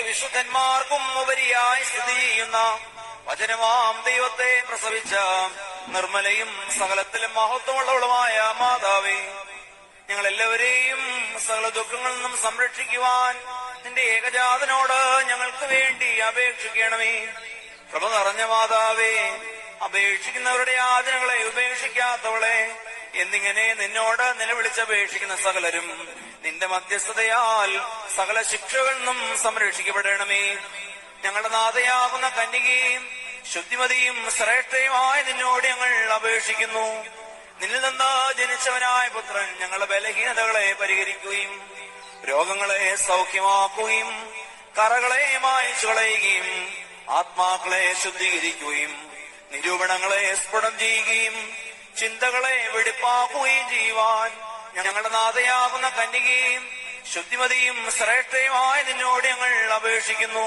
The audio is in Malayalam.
വിശുദ്ധന്മാർക്കും ഉപരിയായി സ്ഥിതി ചെയ്യുന്ന വചനമാം ദൈവത്തെ പ്രസവിച്ച നിർമ്മലയും സകലത്തിലും മഹത്വമുള്ളവളുമായ മാതാവേ, ഞങ്ങളെല്ലാവരെയും സകല ദുഃഖങ്ങളിൽ നിന്നും സംരക്ഷിക്കുവാൻ നിന്റെ ഏകജാതനോട് ഞങ്ങൾക്ക് വേണ്ടി അപേക്ഷിക്കണമേ. കൃപ നിറഞ്ഞ മാതാവേ, അപേക്ഷിക്കുന്നവരുടെ യാചനകളെ ഉപേക്ഷിക്കാത്തവളെ, എന്നിങ്ങനെ നിന്നോട് നിലവിളിച്ചപേക്ഷിക്കുന്ന സകലരും നിന്റെ മധ്യസ്ഥതയാൽ സകല ശിക്ഷകളിൽ നിന്നും സംരക്ഷിക്കപ്പെടണമേ. ഞങ്ങളുടെ നാഥയാകുന്ന കന്യകയും ശുദ്ധിമതിയും ശ്രേഷ്ഠയുമായ നിന്നോട് ഞങ്ങൾ അപേക്ഷിക്കുന്നു. നിന്നിൽ നിന്ന് ജനിച്ചവനായ പുത്രൻ ഞങ്ങളുടെ ബലഹീനതകളെ പരിഹരിക്കുകയും രോഗങ്ങളെ സൗഖ്യമാക്കുകയും കറകളെ മായ്ച്ചു കളയുകയും ആത്മാക്കളെ ശുദ്ധീകരിക്കുകയും നിരൂപണങ്ങളെ സ്ഫുടം ചെയ്യുകയും ചിന്തകളെ വെടിപ്പാക്കുകയും ചെയ്യുവാൻ ഞങ്ങളുടെ നാഥയാകുന്ന കന്യകയും ശുദ്ധിമതിയും ശ്രേഷ്ഠയുമായ നിന്നോട് ഞങ്ങൾ അപേക്ഷിക്കുന്നു.